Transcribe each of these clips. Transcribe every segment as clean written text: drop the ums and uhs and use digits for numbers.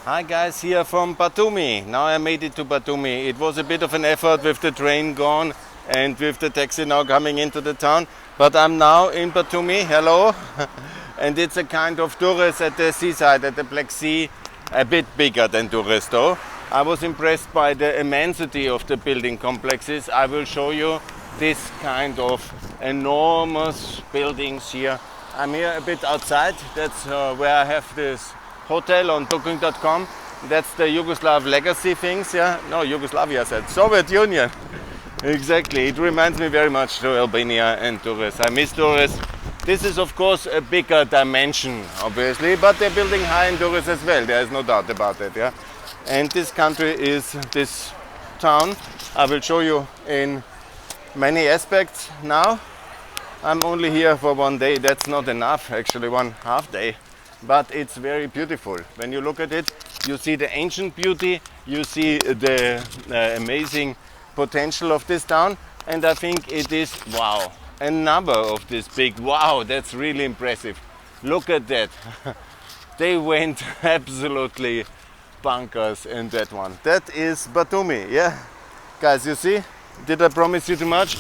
Hi guys, here from Batumi. Now I made it to Batumi. It was a bit of an effort with the train gone and with the taxi now coming into the town. But I'm now in Batumi, hello. And it's a kind of tourist at the seaside, at the Black Sea, a bit bigger than tourist though. I was impressed by the immensity of the building complexes. I will show you this kind of enormous buildings here. I'm here a bit outside. That's where I have this hotel on booking.com. That's the Yugoslav legacy things, yeah? No, Yugoslavia said, Soviet Union. Exactly, it reminds me very much to Albania and Turris. I miss Turris. This is of course a bigger dimension, obviously, but they're building high in Turris as well, there is no doubt about it, yeah? And this country is this town. I will show you in many aspects now. I'm only here for one day, that's not enough, actually 1/2 day. But it's very beautiful. When you look at it, you see the ancient beauty, you see the amazing potential of this town, and I think it is, wow, a number of this big, wow, that's really impressive. Look at that. They went absolutely bonkers in that one. That is Batumi, yeah? Guys, you see? Did I promise you too much?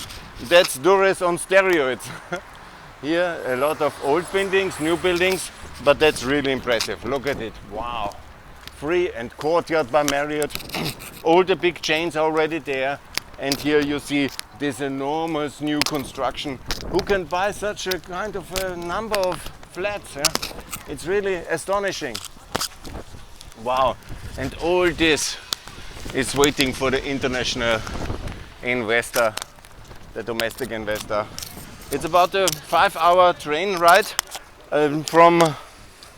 That's Durres on steroids. Here, a lot of old buildings, new buildings, but that's really impressive. Look at it, wow. Free and courtyard by Marriott. All the big chains are already there. And here you see this enormous new construction. Who can buy such a kind of a number of flats? Yeah? It's really astonishing. Wow, and all this is waiting for the international investor, the domestic investor. It's about a 5-hour train ride from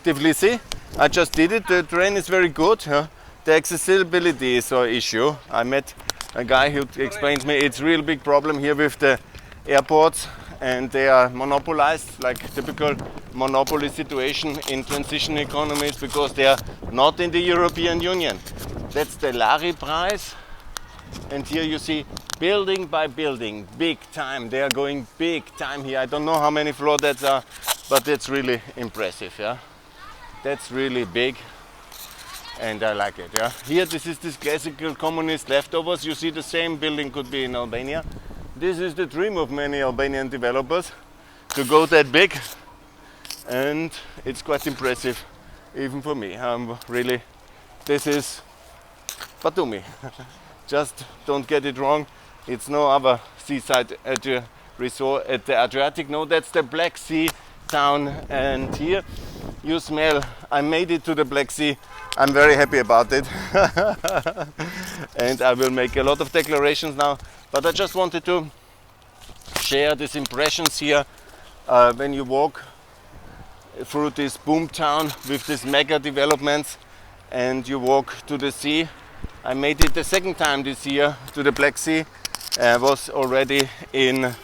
Tbilisi. I just did it. The train is very good. Huh? The accessibility is an issue. I met a guy who explains me it's a real big problem here with the airports, and they are monopolized, like typical monopoly situation in transition economies, because they are not in the European Union. That's the Lari price. And here you see building by building, big time. They are going big time here. I don't know how many floors that are, but it's really impressive, yeah. That's really big, and I like it, yeah. Here, this is this classical communist leftovers. You see the same building could be in Albania. This is the dream of many Albanian developers, to go that big, and it's quite impressive, even for me. Really, this is Batumi. Just don't get it wrong. It's no other seaside resort at the Adriatic. No, that's the Black Sea town. And here you smell, I made it to the Black Sea. I'm very happy about it. And I will make a lot of declarations now. But I just wanted to share these impressions here when you walk through this boom town with these mega developments and you walk to the sea. I made it the second time this year to the Black Sea. I was already in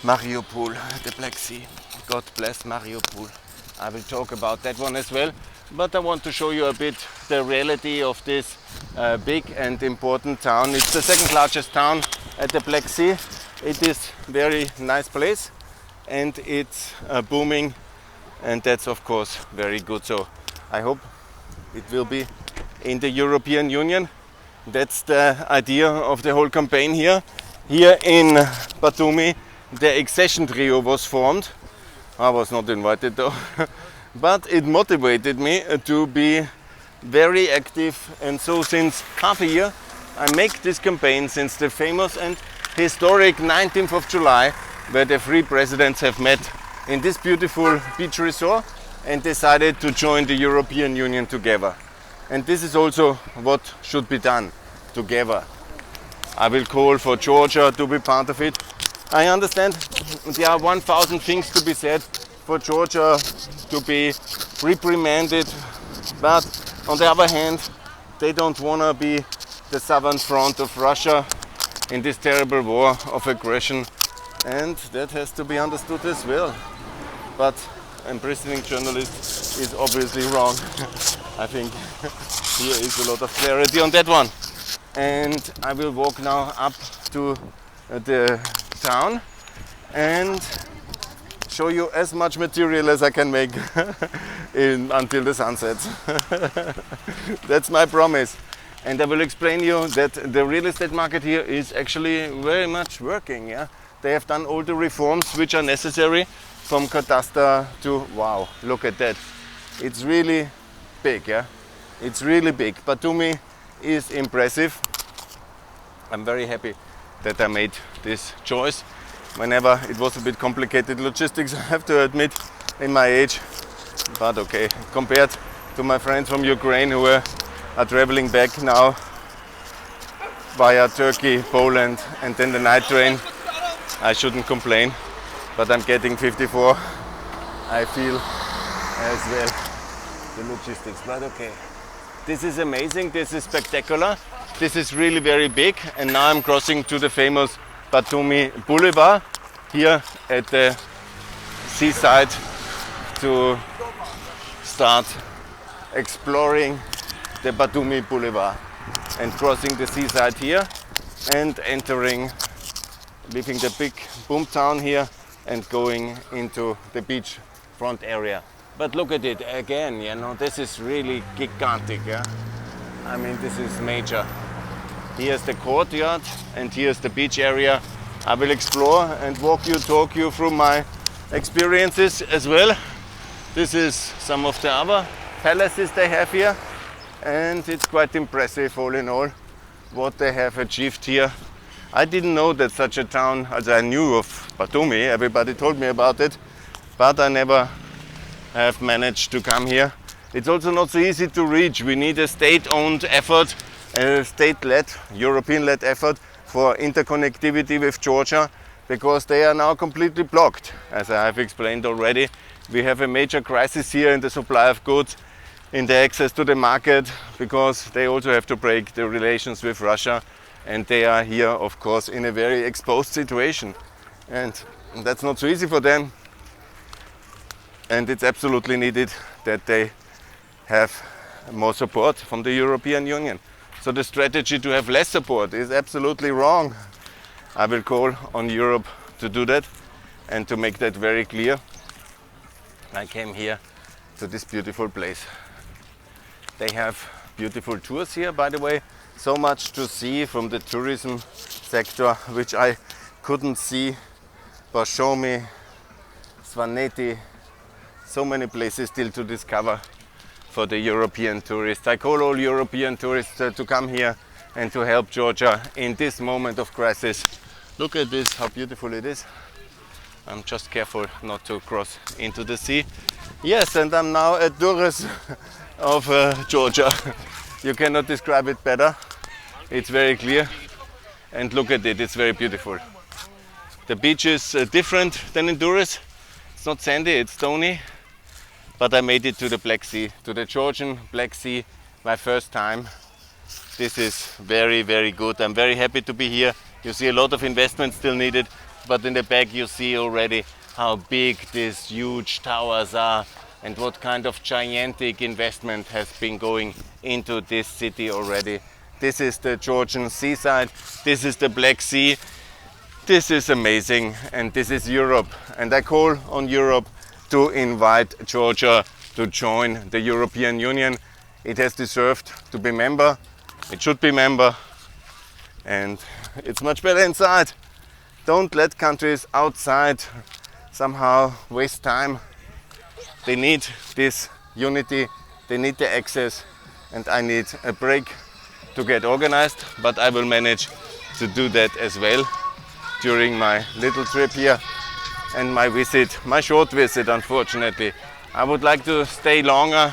Mariupol, the Black Sea. God bless Mariupol. I will talk about that one as well. But I want to show you a bit the reality of this big and important town. It's the second largest town at the Black Sea. It is a very nice place and it's booming, and that's of course very good. So I hope it will be in the European Union. That's the idea of the whole campaign here. Here in Batumi, the accession trio was formed. I was not invited though, but it motivated me to be very active. And so since half a year, I make this campaign since the famous and historic 19th of July, where the three presidents have met in this beautiful beach resort and decided to join the European Union together. And this is also what should be done together. I will call for Georgia to be part of it. I understand there are 1,000 things to be said for Georgia to be reprimanded, but on the other hand, they don't want to be the southern front of Russia in this terrible war of aggression, and that has to be understood as well. But a Bristling journalist is obviously wrong. I think here is a lot of clarity on that one. And I will walk now up to the town and show you as much material as I can make until the sun sets. That's my promise. And I will explain you that the real estate market here is actually very much working. Yeah? They have done all the reforms which are necessary, from cadastre to, wow, look at that. It's really big, yeah? It's really big. Batumi is impressive. I'm very happy that I made this choice. Whenever it was a bit complicated logistics, I have to admit, in my age. But okay, compared to my friends from Ukraine who are traveling back now via Turkey, Poland, and then the night train, I shouldn't complain. But I'm getting 54. I feel as well the logistics, but okay. This is amazing, this is spectacular. This is really very big, and now I'm crossing to the famous Batumi Boulevard here at the seaside to start exploring the Batumi Boulevard and crossing the seaside here and entering, leaving the big boom town here and going into the beach front area. But look at it again, you know, this is really gigantic, yeah? I mean, this is major. Here's the courtyard and here's the beach area. I will explore and talk you through my experiences as well. This is some of the other palaces they have here, and it's quite impressive all in all what they have achieved here. I didn't know that such a town, as I knew of Batumi, everybody told me about it, but I never have managed to come here. It's also not so easy to reach. We need a state-owned effort, a state-led, European-led effort for interconnectivity with Georgia, because they are now completely blocked. As I have explained already, we have a major crisis here in the supply of goods, in the access to the market, because they also have to break the relations with Russia, and they are here, of course, in a very exposed situation. And that's not so easy for them. And it's absolutely needed that they have more support from the European Union. So the strategy to have less support is absolutely wrong. I will call on Europe to do that and to make that very clear. I came here to this beautiful place. They have beautiful tours here, by the way. So much to see from the tourism sector, which I couldn't see. Batumi, Svaneti, so many places still to discover for the European tourists. I call all European tourists to come here and to help Georgia in this moment of crisis. Look at this, how beautiful it is. I'm just careful not to cross into the sea. Yes, and I'm now at Durres of Georgia. You cannot describe it better. It's very clear. And look at it, it's very beautiful. The beach is different than in Durres. It's not sandy, it's stony. But I made it to the Black Sea, to the Georgian Black Sea, my first time. This is very, very good. I'm very happy to be here. You see a lot of investment still needed, but in the back you see already how big these huge towers are and what kind of gigantic investment has been going into this city already. This is the Georgian seaside, this is the Black Sea. This is amazing, and this is Europe. And I call on Europe to invite Georgia to join the European Union. It has deserved to be member. It should be member. And it's much better inside. Don't let countries outside somehow waste time. They need this unity, they need the access, and I need a break to get organized, but I will manage to do that as well during my little trip here and my visit, my short visit, unfortunately. I would like to stay longer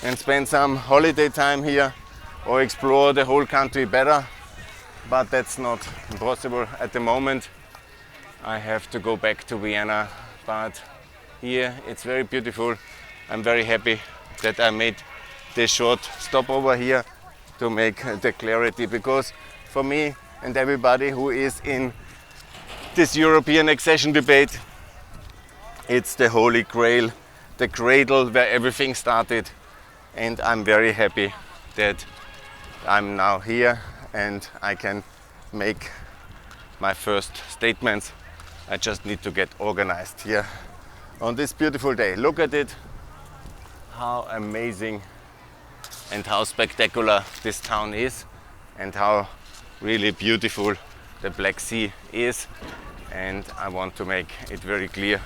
and spend some holiday time here or explore the whole country better, but that's not possible at the moment. I have to go back to Vienna, but here it's very beautiful. I'm very happy that I made this short stop over here to make the clarity, because for me and everybody who is in this European accession debate, it's the holy grail, the cradle where everything started, and I'm very happy that I'm now here and I can make my first statements I just need to get organized here on this beautiful day. Look at it, how amazing and how spectacular this town is, and how really beautiful the Black Sea is. And I want to make it very clear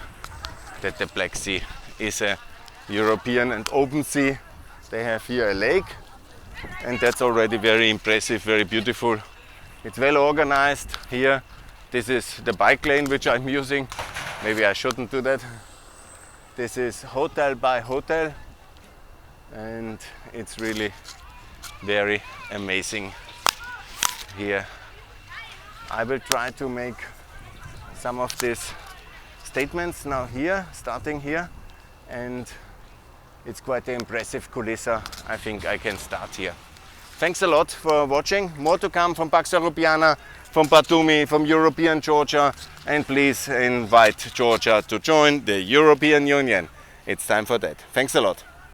that the Black Sea is a European and open sea. They have here a lake, and that's already very impressive, very beautiful. It's well organized here. This is the bike lane which I'm using. Maybe I shouldn't do that. This is hotel by hotel, and it's really very amazing here. I will try to make some of these statements now here, starting here, and it's quite an impressive coulisse. I think I can start here. Thanks a lot for watching. More to come from Pax Europiana, from Batumi, from European Georgia, and please invite Georgia to join the European Union. It's time for that. Thanks a lot.